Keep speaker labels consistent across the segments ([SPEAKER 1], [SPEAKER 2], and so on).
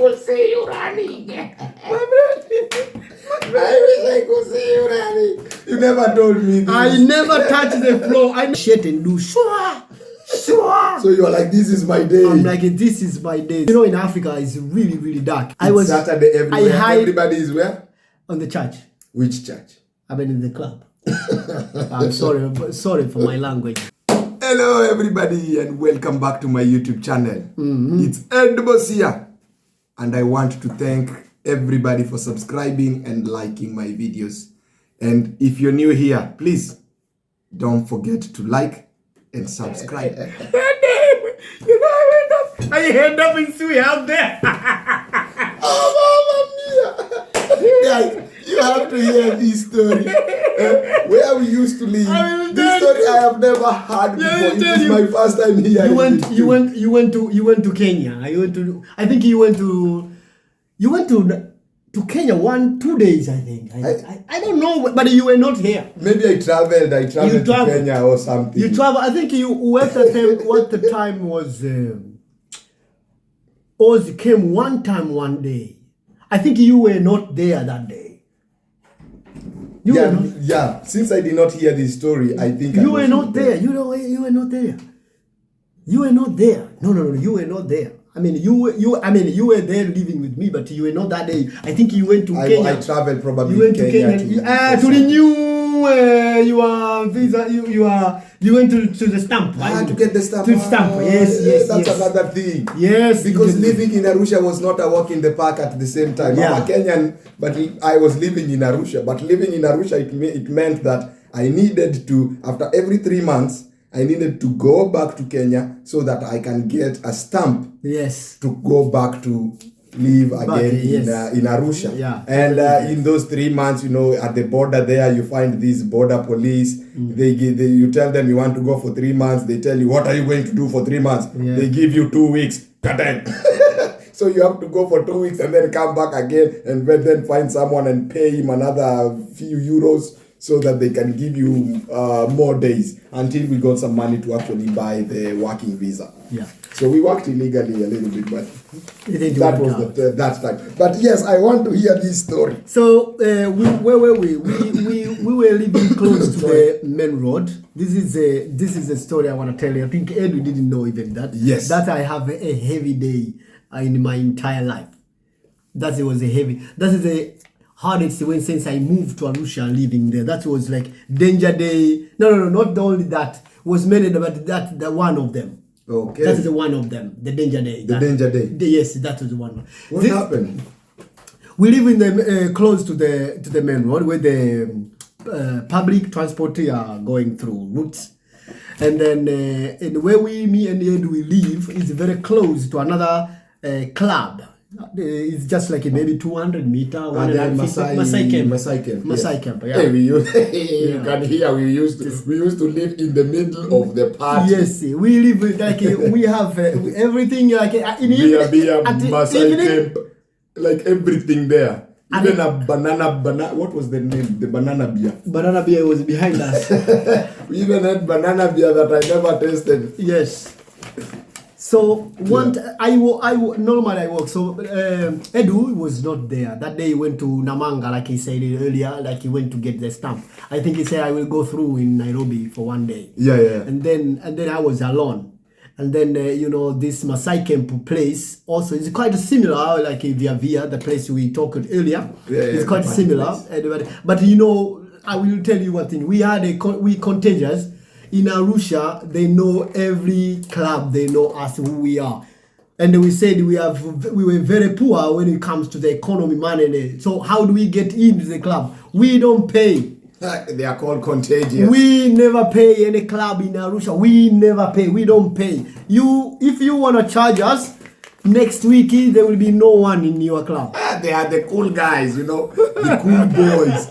[SPEAKER 1] could see you running. I wish I could see you running. You never told me this.
[SPEAKER 2] I never touched the floor. I shit and do shua.
[SPEAKER 1] So you are like, this is my day.
[SPEAKER 2] I'm like, this is my day. You know, in Africa, it's really, really dark.
[SPEAKER 1] It's Saturday everywhere. Everybody is where?
[SPEAKER 2] On the church.
[SPEAKER 1] Which church?
[SPEAKER 2] I mean, in the club. I'm sorry for my language.
[SPEAKER 1] Hello, everybody, and welcome back to my YouTube channel. It's Ed Boss here, and I want to thank everybody for subscribing and liking my videos. And if you're new here, please don't forget to like and subscribe.
[SPEAKER 2] You know, I end up in Sui out there.
[SPEAKER 1] Oh, Mamma Mia! Guys, you have to hear this story. Where we used to live. This story I have never heard before. It is my first time here.
[SPEAKER 2] You went to Kenya. I think you went to Kenya 2 days, I think. I don't know, but you were not here.
[SPEAKER 1] Maybe I traveled to Kenya or something.
[SPEAKER 2] You traveled. I think you at the time was Oz came one day. I think you were not there that day.
[SPEAKER 1] Yeah. Since I did not hear this story, I think
[SPEAKER 2] you were not there. You were not there. You were not there. No, you were not there. I mean, you were there living with me, but you were not that day. I think you went to Kenya.
[SPEAKER 1] I traveled probably.
[SPEAKER 2] You went to Kenya to renew your visa. You went to the stamp.
[SPEAKER 1] To get the stamp.
[SPEAKER 2] To the stamp. Yes.
[SPEAKER 1] That's another thing.
[SPEAKER 2] Yes.
[SPEAKER 1] Because living in Arusha was not a walk in the park at the same time.
[SPEAKER 2] Yeah.
[SPEAKER 1] I'm a Kenyan, but I was living in Arusha. But living in Arusha, it meant that I needed to, after every 3 months, I needed to go back to Kenya so that I can get a stamp.
[SPEAKER 2] Yes.
[SPEAKER 1] To go back to live again in Arusha.
[SPEAKER 2] Yeah.
[SPEAKER 1] And in those 3 months, at the border there, you find these border police. You tell them you want to go for 3 months. They tell you, what are you going to do for 3 months?
[SPEAKER 2] Yeah.
[SPEAKER 1] They give you 2 weeks. So you have to go for 2 weeks and then come back again and then find someone and pay him another few euros so that they can give you more days until we got some money to actually buy the working visa.
[SPEAKER 2] Yeah.
[SPEAKER 1] So we worked illegally a little bit, but that was that time. But yes, I want to hear this story.
[SPEAKER 2] So where were we? We were living close to the main road. This is a story I want to tell you. I think Ed didn't know even that.
[SPEAKER 1] Yes.
[SPEAKER 2] That I have a heavy day in my entire life. That is the hardest way since I moved to Arusha, living there. That was like danger day. No, not only that. Was many, but the one of them.
[SPEAKER 1] Okay.
[SPEAKER 2] That is the one of them. The danger day.
[SPEAKER 1] Danger day.
[SPEAKER 2] Yes, that was the one.
[SPEAKER 1] What happened?
[SPEAKER 2] We live in the close to the main road where the public transport are going through routes, and then where me and Ed we live is very close to another club. It's just like maybe 200 meter.
[SPEAKER 1] Masai camp. Yeah. Hey, you can hear we used to live in the middle of the party.
[SPEAKER 2] Yes, we live like we have everything like in
[SPEAKER 1] Masai camp, like everything there. Even a banana. What was the name? The banana beer.
[SPEAKER 2] Banana beer was behind us.
[SPEAKER 1] We even had banana beer that I never tasted.
[SPEAKER 2] Yes. So normally I work. So Edu was not there that day. He went to Namanga, like he said earlier. Like he went to get the stamp. I think he said I will go through in Nairobi for 1 day.
[SPEAKER 1] Yeah.
[SPEAKER 2] And then I was alone. And then this Masai Camp place also is quite similar, like Via, the place we talked earlier. It's quite similar. But I will tell you one thing. We had we contagious. In Arusha, they know every club. They know us, who we are. And we said we were very poor when it comes to the economy, money. So how do we get into the club? We don't pay.
[SPEAKER 1] They are called contagious.
[SPEAKER 2] We never pay any club in Arusha. We never pay. We don't pay. If you want to charge us, next week there will be no one in your club.
[SPEAKER 1] They are the cool guys, the cool boys.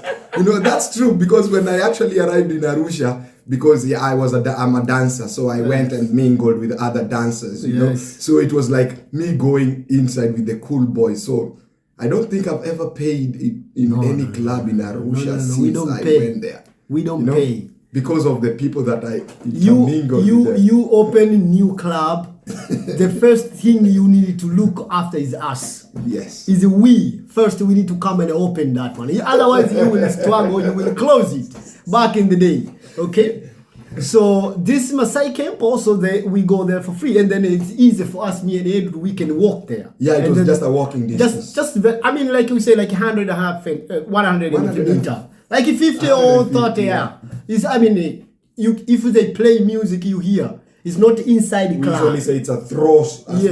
[SPEAKER 1] That's true, because when I actually arrived in Arusha, because I'm a dancer, so I went and mingled with other dancers, know. So it was like me going inside with the cool boys. So I don't think I've ever paid in any club in Arusha since I went there.
[SPEAKER 2] We don't pay
[SPEAKER 1] because of the people that I mingled with.
[SPEAKER 2] You open a new club the first thing you need to look after is us.
[SPEAKER 1] Yes.
[SPEAKER 2] Is we. First, we need to come and open that one. Otherwise, you will struggle, you will close it. Back in the day. Okay? So, this Maasai camp, also, we go there for free. And then it's easy for us, me and Ed, we can walk there.
[SPEAKER 1] Yeah, it
[SPEAKER 2] and
[SPEAKER 1] was just a walking distance.
[SPEAKER 2] I mean, like you say, like 100 meter. Like 50 or 30, yeah. It's, I mean, if they play music, you hear. It's not inside the club.
[SPEAKER 1] We usually say it's a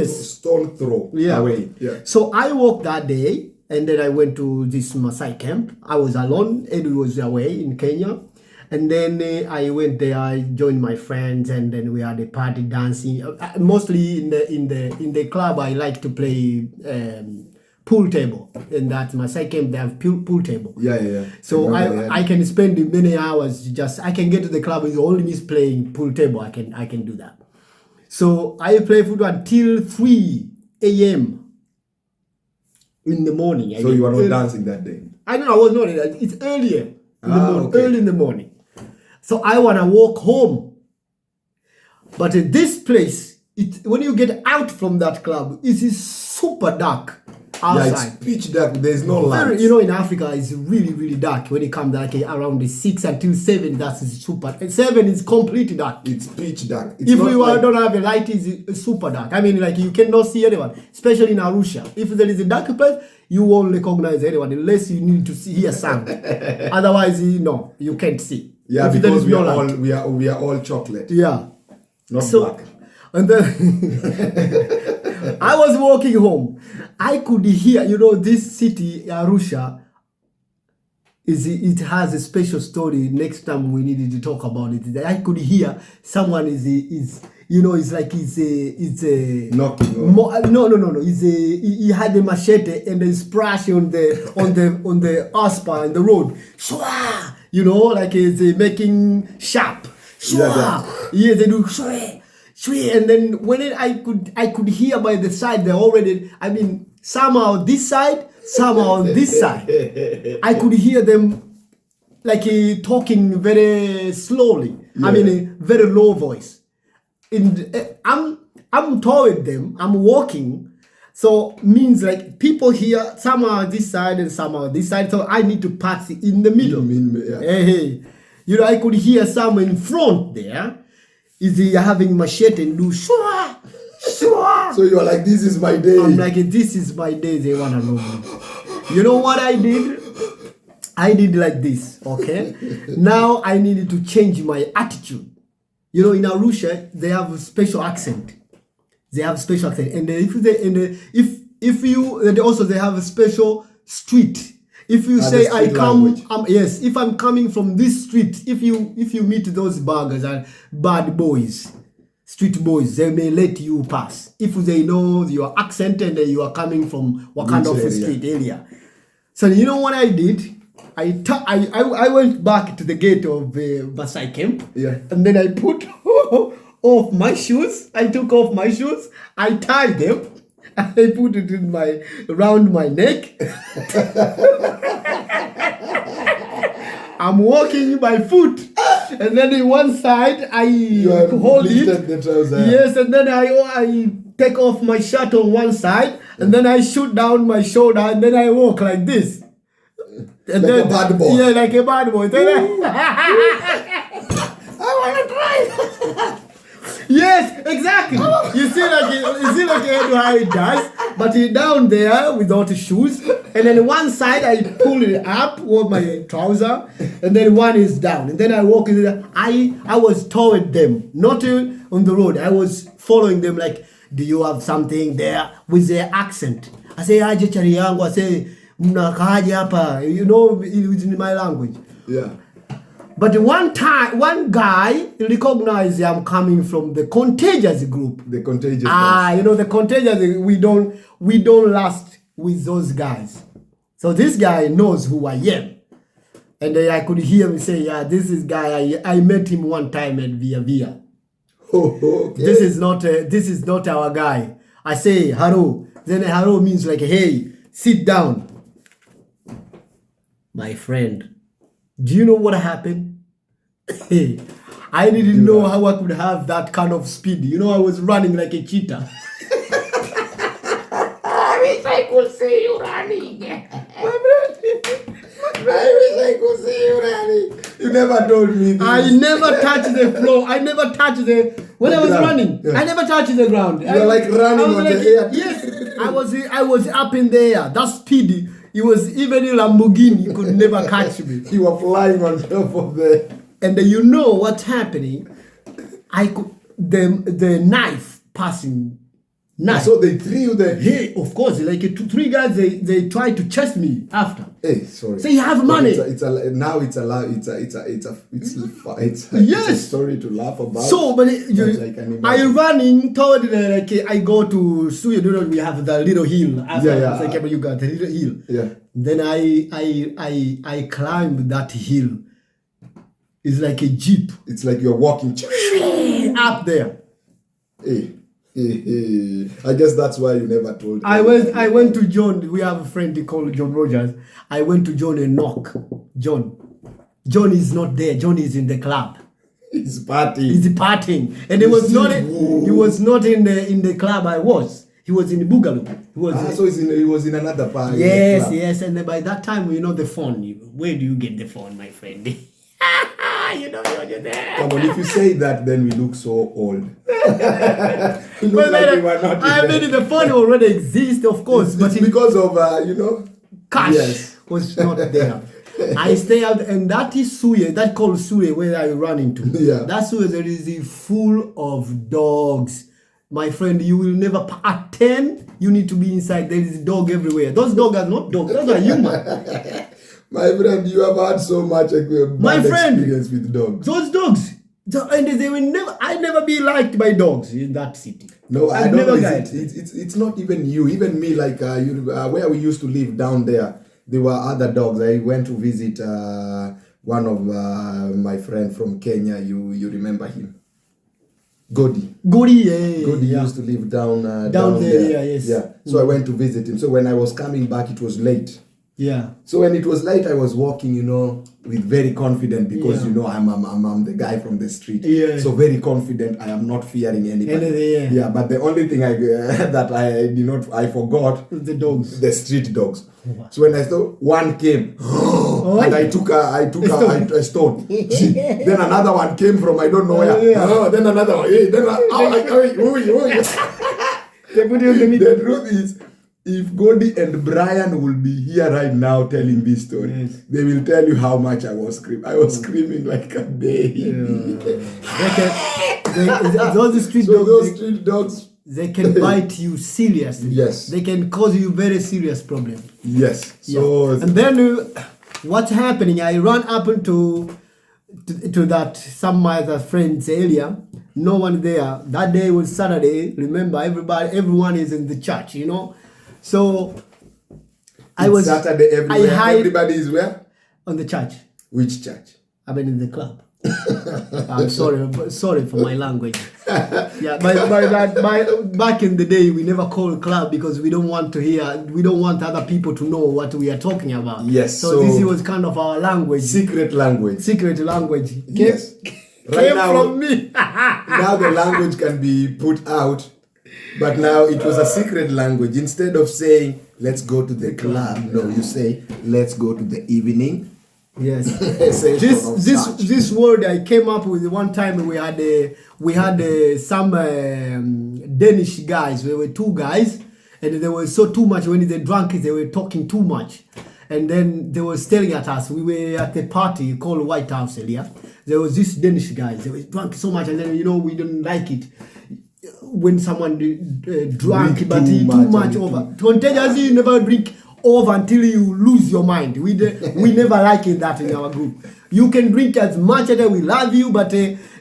[SPEAKER 1] stone throw away. Yeah.
[SPEAKER 2] So I walked that day, and then I went to this Maasai camp. I was alone. Edu was away in Kenya. And then I went there. I joined my friends, and then we had a party dancing. Mostly in the club, I like to play pool table. And that's Maasai camp. They have pool table.
[SPEAKER 1] Yeah.
[SPEAKER 2] So I can spend many hours. I can get to the club with only me playing pool table. I can do that. So I play football until 3 a.m. in the morning.
[SPEAKER 1] So you were not dancing that day?
[SPEAKER 2] I was not. It's earlier in the morning. Okay. Early in the morning. So I want to walk home. But in this place, when you get out from that club, it is super dark outside.
[SPEAKER 1] Yeah, it's pitch dark. There's no light.
[SPEAKER 2] In Africa, it's really, really dark. When it comes like around the 6 until 7, that's super. 7 is completely dark.
[SPEAKER 1] It's pitch dark. It's
[SPEAKER 2] if you don't have a light, it's super dark. I mean, like you cannot see anyone, especially in Arusha. If there is a dark place, you won't recognize anyone unless you need to hear sound. Otherwise, no, you can't see.
[SPEAKER 1] Yeah, because we are all chocolate.
[SPEAKER 2] Yeah,
[SPEAKER 1] not black.
[SPEAKER 2] And then I was walking home. I could hear, this city, Arusha, it has a special story. Next time we needed to talk about it. I could hear someone is it's like it's a
[SPEAKER 1] knocking.
[SPEAKER 2] No. He had a machete and a splash on the asphalt and the road. Shwa! Like it's making sharp. Shwa! Yeah, they do shwa! And then when I could hear by the side, they already, somehow this side, somehow this side. I could hear them like talking very slowly. Yeah. Very low voice. I'm toward them, I'm walking. So means like people here, somehow this side and somehow this side. So I need to pass in the middle. Hey. I could hear someone in front there. Is he having machete and do shua, shua.
[SPEAKER 1] So you are like, this is my day.
[SPEAKER 2] I'm like, this is my day. They want to know me. You know what I did? I did like this, okay? Now I needed to change my attitude. In Arusha, they have a special accent. And also they have a special street. If you say if I'm coming from this street, if you meet those buggers and bad boys, street boys, they may let you pass if they know your accent and you are coming from what kind of street area. So you know what I did? I went back to the gate of the Maasai camp, and then I put off my shoes. I took off my shoes. I tied them. I put it around my neck. I'm walking by foot. And then in one side, I hold it.
[SPEAKER 1] The trouser.
[SPEAKER 2] Yes, and then I take off my shirt on one side. And then I shoot down my shoulder. And then I walk like this. And
[SPEAKER 1] like a bad boy.
[SPEAKER 2] Yeah, like a bad boy. I want to try. Yes, exactly. You see like how he does, but he down there without his shoes, and then one side I pull it up with my trouser, and then one is down, and then I walk in there. I was toward them, not on the road. I was following them like, do you have something there with their accent? I say, aje chari yangu. I say, mnakaje hapa? In my language.
[SPEAKER 1] Yeah.
[SPEAKER 2] But one guy recognized I'm coming from the contagious group.
[SPEAKER 1] The contagious
[SPEAKER 2] guys. The contagious, we don't last with those guys. So this guy knows who I am. And I could hear him say, yeah, this is guy, I met him one time at Via Via.
[SPEAKER 1] Oh, okay.
[SPEAKER 2] This is not our guy. I say, Haro. Then Haro means like, hey, sit down. My friend. Do you know what happened? I didn't know how I could have that kind of speed. You know, I was running like a cheetah.
[SPEAKER 3] I wish I could see you running. I wish I could see you running.
[SPEAKER 1] You never told me this.
[SPEAKER 2] I never touched the floor. I never touched when I was running.
[SPEAKER 1] Yeah.
[SPEAKER 2] I never touched the ground.
[SPEAKER 1] You were like running on the air.
[SPEAKER 2] Yes, I was up in the air. That speed. It was even a Lamborghini could never catch me.
[SPEAKER 1] You were flying on top of the.
[SPEAKER 2] And you know what's happening? I could the knife passing. Knife.
[SPEAKER 1] So they threw you the.
[SPEAKER 2] Hey, of course, like 2-3 guys, they tried to chase me after.
[SPEAKER 1] Hey, sorry.
[SPEAKER 2] Say you have money.
[SPEAKER 1] Now it's a
[SPEAKER 2] Yes.
[SPEAKER 1] story to laugh about.
[SPEAKER 2] So, but I running toward I go to Suya. We have the little hill. After you got the little hill.
[SPEAKER 1] Yeah.
[SPEAKER 2] Then I climbed that hill. It's like a jeep.
[SPEAKER 1] It's like you're walking
[SPEAKER 2] up there.
[SPEAKER 1] Hey. I guess that's why you never told me.
[SPEAKER 2] I went to John. We have a friend called John Rogers. I went to John and knock. John is not there. John is in the club.
[SPEAKER 1] He's partying.
[SPEAKER 2] He's partying, and he was not in the club. I was. He was in the Boogaloo.
[SPEAKER 1] He was in another party.
[SPEAKER 2] Yes, yes. And by that time, the phone. Where do you get the phone, my friend? You know you're there.
[SPEAKER 1] Come on, if you say that, then we look so old. We look
[SPEAKER 2] Well,
[SPEAKER 1] like we were not.
[SPEAKER 2] I mean, the phone already exists, of course,
[SPEAKER 1] It's because of
[SPEAKER 2] cash was not there. I stay out, and that is Suye. That called Suye where I run into.
[SPEAKER 1] Yeah.
[SPEAKER 2] That Suye there is full of dogs. My friend, you will never at 10. You need to be inside. There is dog everywhere. Those dogs are not dogs. Those are human.
[SPEAKER 1] My friend, you have had so much bad experience with dogs.
[SPEAKER 2] Those dogs, and they will never. I never be liked by dogs in that city.
[SPEAKER 1] No, I
[SPEAKER 2] I've
[SPEAKER 1] don't know.
[SPEAKER 2] never
[SPEAKER 1] It's not even you. Even me, like where we used to live down there, there were other dogs. I went to visit one of my friend from Kenya. You remember him? Godi,
[SPEAKER 2] yeah.
[SPEAKER 1] used to live down
[SPEAKER 2] there. Yeah, yes.
[SPEAKER 1] Yeah. So I went to visit him. So when I was coming back, it was late.
[SPEAKER 2] Yeah.
[SPEAKER 1] So when it was late, I was walking, with very confident because I'm the guy from the street.
[SPEAKER 2] Yeah.
[SPEAKER 1] So very confident. I am not fearing anybody.
[SPEAKER 2] Yeah.
[SPEAKER 1] But the only thing I forgot
[SPEAKER 2] The dogs.
[SPEAKER 1] the street dogs. So when I saw one came, and I took a stone. Then another one came from I don't know where. Then another one. Then
[SPEAKER 2] They put you in the middle.
[SPEAKER 1] the truth is, if Godi and Brian will be here right now telling this story, they will tell you how much I was screaming. I was screaming like a baby.
[SPEAKER 2] Those street
[SPEAKER 1] dogs,
[SPEAKER 2] they can bite you seriously.
[SPEAKER 1] Yes.
[SPEAKER 2] They can cause you very serious problem.
[SPEAKER 1] yes.
[SPEAKER 2] So and then what's happening? I run up to that some other friends area. No one there. That day was Saturday. Remember, everyone is in the church. So I was
[SPEAKER 1] Saturday everywhere. Everybody is where?
[SPEAKER 2] On the church.
[SPEAKER 1] Which church?
[SPEAKER 2] I mean in the club. I'm sorry for my language. Yeah, back in the day we never called club because we don't want other people to know what we are talking about.
[SPEAKER 1] Yes.
[SPEAKER 2] So this was kind of our language.
[SPEAKER 1] Secret language.
[SPEAKER 2] Yes.
[SPEAKER 1] Right now,
[SPEAKER 2] from me.
[SPEAKER 1] now the language can be put out. But now it was a secret language. Instead of saying, let's go to the club, no, you say, let's go to the evening.
[SPEAKER 2] Yes. this word I came up with one time. We had some Danish guys. There were 2 guys, and they were too much. When they drank, they were talking too much. And then they were staring at us. We were at a party called White House earlier. There was this Danish guys. They were drunk so much, and then we didn't like it when someone drank, but too much over. Contagious, you never drink over until you lose your mind. We never like that in our group. You can drink as much as we love you, but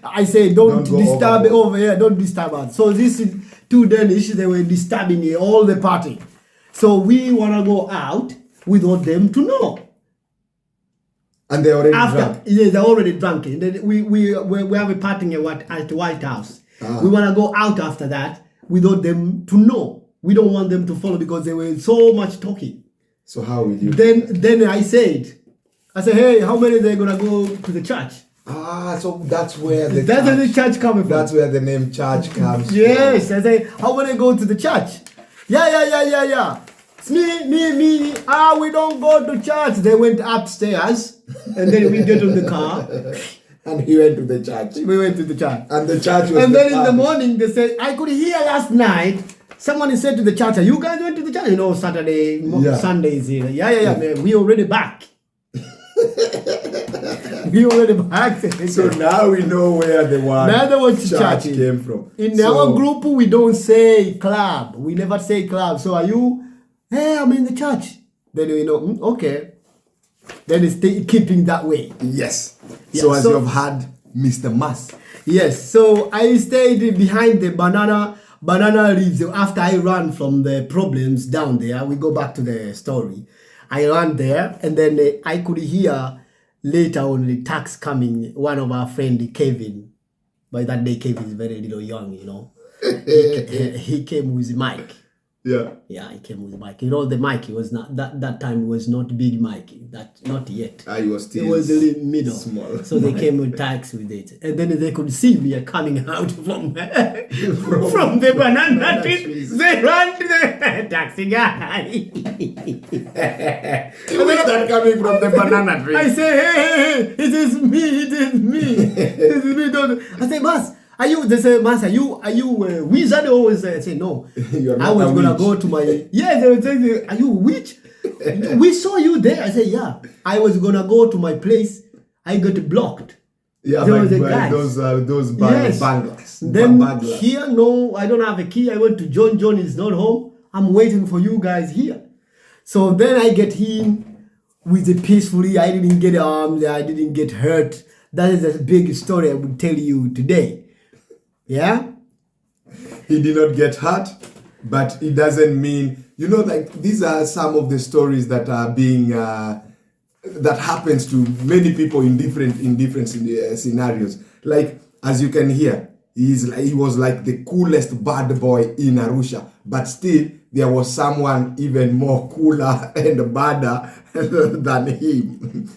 [SPEAKER 2] I say don't disturb over here. Don't disturb us. So these 2 Danish, they were disturbing all the party. So we wanna go out without them to know.
[SPEAKER 1] And they already drunk.
[SPEAKER 2] Yeah, they're already drunk. And then we have a party at the White House. We want to go out after that without them to know. We don't want them to follow because they were so much talking.
[SPEAKER 1] So how will you?
[SPEAKER 2] Then I said, hey, how many they're gonna go to the church?
[SPEAKER 1] So that's where the
[SPEAKER 2] That's where the church coming from.
[SPEAKER 1] That's where the name church comes
[SPEAKER 2] Yes, I say, how when I go to the church? Yeah. It's me. We don't go to church. They went upstairs, and then we get in the car.
[SPEAKER 1] And he went to the church.
[SPEAKER 2] We went to the church.
[SPEAKER 1] And the church was
[SPEAKER 2] And then in the morning, they said, I could hear last night, someone said to the church, you guys went to the church? Saturday, Sundays. Yeah, man. We already back. We already back.
[SPEAKER 1] So now we know where the word church came from.
[SPEAKER 2] In our group, we don't say club. We never say club. So are you? Hey, I'm in the church. Then we know, okay. Then it's keeping that way.
[SPEAKER 1] Yes. So as you've had Mr. Mas.
[SPEAKER 2] Yes. So I stayed behind the banana leaves. After I ran from the problems down there, we go back to the story. I ran there, and then I could hear later on the tax coming. One of our friend Kevin. By that day, Kevin is very little young, he came with the mic. Yeah, he came with the mic. The mic, it was not that time. It was not big mic. That not yet.
[SPEAKER 1] It was still.
[SPEAKER 2] It was a little middle.
[SPEAKER 1] Small.
[SPEAKER 2] So they came with tax with it, and then they could see me coming out from the banana tree. They ran to the taxi guy.
[SPEAKER 1] Who is that coming from the banana tree?
[SPEAKER 2] I say, hey, it is me. Don't. I say, Mas. They say, Mas, are you a wizard? Always I say, no. I was gonna go to my. Yeah, they were saying, are you a witch? We saw you there. I say, yeah. I was gonna go to my place. I got blocked.
[SPEAKER 1] Yeah, there was a guy. Those banglers.
[SPEAKER 2] Then here, no, I don't have a key. I went to John. John is not home. I'm waiting for you guys here. So then I get him with it peacefully. I didn't get armed. I didn't get hurt. That is a big story I would tell you today. Yeah?
[SPEAKER 1] He did not get hurt, but it doesn't mean, these are some of the stories that are being, that happens to many people in different scenarios. Like, as you can hear, he was like the coolest bad boy in Arusha, but still, there was someone even more cooler and badder than him,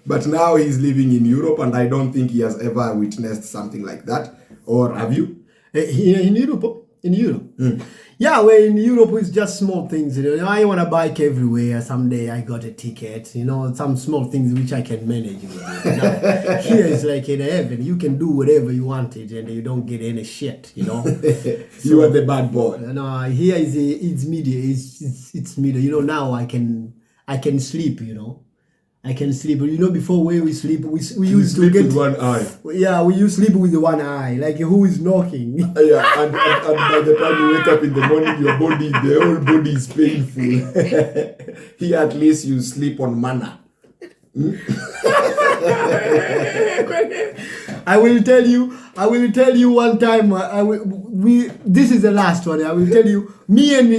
[SPEAKER 1] But now he's living in Europe, and I don't think he has ever witnessed something like that. Or have you?
[SPEAKER 2] In Europe? Yeah, well, in Europe it's just small things. I want a bike everywhere. Someday I got a ticket. Some small things which I can manage. Here it's like in heaven. You can do whatever you wanted, and you don't get any shit.
[SPEAKER 1] You are the bad boy.
[SPEAKER 2] No, here it's media. It's media. Now I can sleep. I can sleep. Before when we sleep, we used to get
[SPEAKER 1] with one eye.
[SPEAKER 2] Yeah, we used to sleep with one eye. Like who is knocking?
[SPEAKER 1] Yeah, and by the time you wake up in the morning, the whole body is painful. Here at least you sleep on manna.
[SPEAKER 2] I will tell you one time. This is the last one. I will tell you. Me and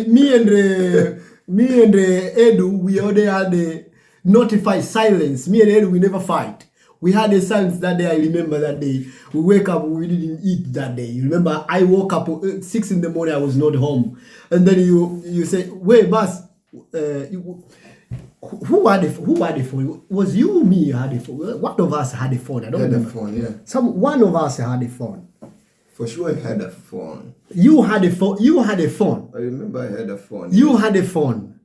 [SPEAKER 2] Edu, we already had a notified silence. Me and Edu, we never fight. We had a silence that day. I remember that day. We wake up, we didn't eat that day. You remember, I woke up 6 in the morning, I was not home. And then you say, wait, boss, who had the phone? Was you or me who had the phone? One of us had the phone. I don't remember.
[SPEAKER 1] The phone, yeah.
[SPEAKER 2] One of us had the phone.
[SPEAKER 1] For sure I had a phone.
[SPEAKER 2] You had a phone.
[SPEAKER 1] I remember I had a phone.
[SPEAKER 2] You had a phone.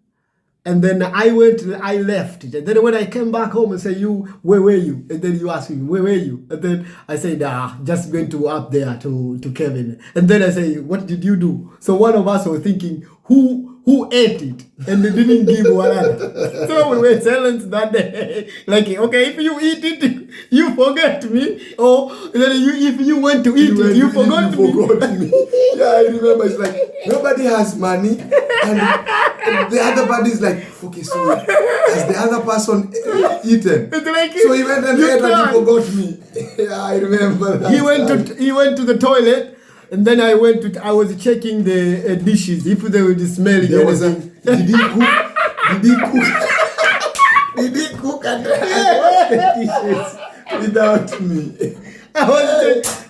[SPEAKER 2] And then I left it. And then when I came back home and say, where were you? And then you asked me, where were you? And then I said, just went to up there to Kevin. And then I say, what did you do? So one of us was thinking, who ate it? And they didn't give one answer. So we were silent that day. Like, okay, if you eat it, you forget me. Or then if you went to eat it, you forgot me.
[SPEAKER 1] Yeah, I remember. It's like, nobody has money. And the other buddy is like, okay, so has the other person eaten?
[SPEAKER 2] Like,
[SPEAKER 1] so he went and ate and he forgot me. Yeah, I remember that.
[SPEAKER 2] He went to the toilet. And then I was checking the dishes, if they were smelling anything.
[SPEAKER 1] Did he cook? Did he cook and the dishes without me?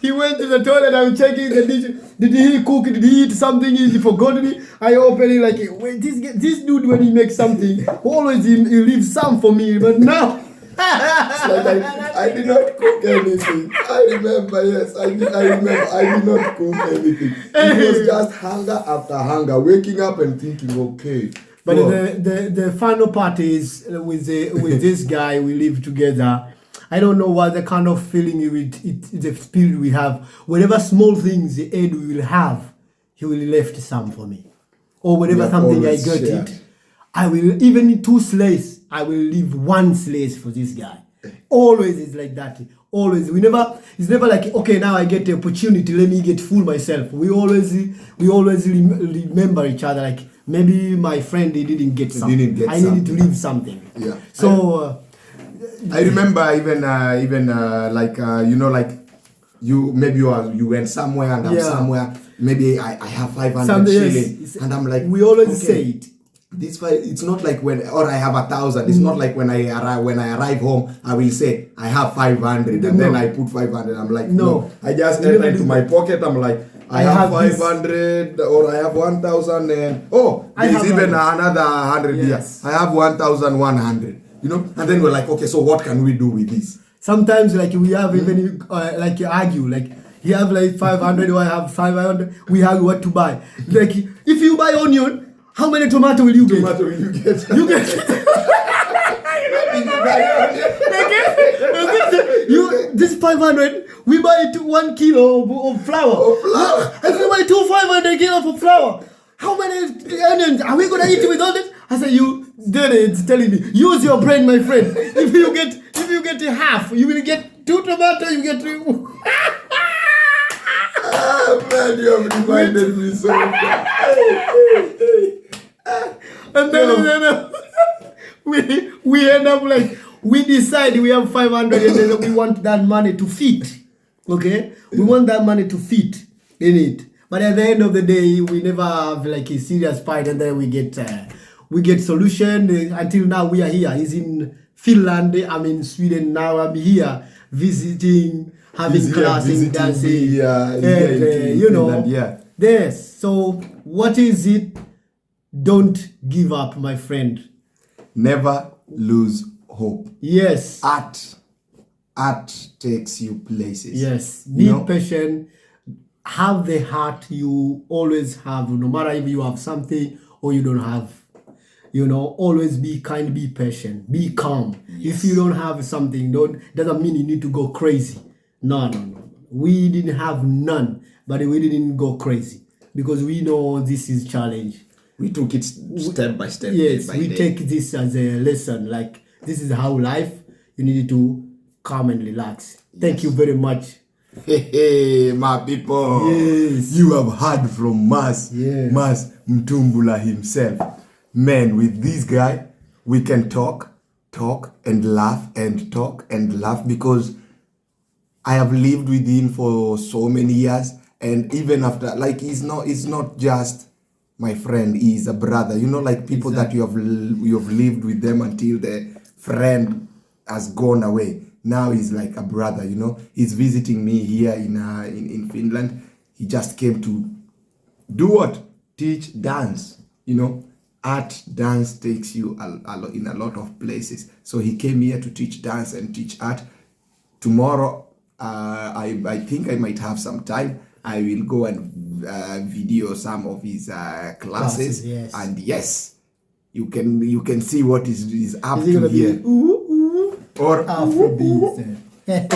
[SPEAKER 2] He went to the toilet, I was checking the dishes. Did he cook? Did he eat something? He forgot me. I opened it like, wait, this dude, when he makes something, always he leaves some for me. But now
[SPEAKER 1] It's like I did not cook anything. I remember, yes, I remember. I did not cook anything. It was just hunger after hunger, waking up and thinking, okay.
[SPEAKER 2] But the final part is with this guy we live together. I don't know what the kind of feeling the spirit we have. Whatever small things the Ed will have, he will left some for me. Or whatever something I got it, I will, even in 2 slices, I will leave 1 slice for this guy. Always is like that. Always. It's never like, okay, now I get the opportunity, let me get full myself. We always remember each other, like maybe my friend, he didn't get something. I needed to leave something.
[SPEAKER 1] Yeah.
[SPEAKER 2] So
[SPEAKER 1] I remember even like like you went somewhere and I'm somewhere. Maybe I have 500 shillings and I'm like,
[SPEAKER 2] we always say it.
[SPEAKER 1] It's not like or I have 1,000. It's not like when I arrive home, I will say I have 500 and then I put 500. I'm like, no. I just enter into my pocket. I'm like, I have 500 or I have 1,000 and there's even another 100 here. I have 1,100. And then we're like, okay, so what can we do with this?
[SPEAKER 2] Sometimes like we have even like you argue, like you have like 500 or I have 500. We argue what to buy. Like if you buy onion, how many tomato will you get?
[SPEAKER 1] Tomato will you get?
[SPEAKER 2] You get. This 500, we buy 1 kilo of flour. If we buy 500 kilos of flour, how many onions are we gonna eat with all this? I said, you did it. It's telling me, use your brain, my friend. If you get half, you will get 2 tomatoes. You get 3.
[SPEAKER 1] Man, you have reminded me so much.
[SPEAKER 2] And then we end up like, we decide we have 500 and then we want that money to fit. Okay? We want that money to fit in it. But at the end of the day, we never have like a serious fight and then we get solution. Until now we are here. He's in Finland, I'm in Sweden. Now I'm here visiting, having class in dancing. Yes. So what is it? Don't give up, my friend.
[SPEAKER 1] Never lose hope.
[SPEAKER 2] Yes.
[SPEAKER 1] Art takes you places.
[SPEAKER 2] Yes. Be patient. Have the heart you always have, no matter if you have something or you don't have. Always be kind, be patient, be calm. Yes. If you don't have something, doesn't mean you need to go crazy. No. We didn't have none, but we didn't go crazy because we know this is challenge.
[SPEAKER 1] We took it step by step.
[SPEAKER 2] Yes, we take this as a lesson. Like, this is how life, you need to calm and relax. Thank you very much.
[SPEAKER 1] Hey, my people.
[SPEAKER 2] Yes.
[SPEAKER 1] You have heard from Mas Mtumbula himself. Man, with this guy, we can talk and laugh and talk and laugh because I have lived with him for so many years. And even after, like, it's not just my friend, he's a brother. Like people that you have lived with them until the friend has gone away. Now he's like a brother, He's visiting me here in Finland. He just came to do what? Teach dance, Art, dance takes you in a lot of places. So he came here to teach dance and teach art. Tomorrow, I think I might have some time. I will go and video some of his classes.
[SPEAKER 2] Yes.
[SPEAKER 1] And yes, you can see what is up to here. Or
[SPEAKER 2] Afrobeat. Yeah.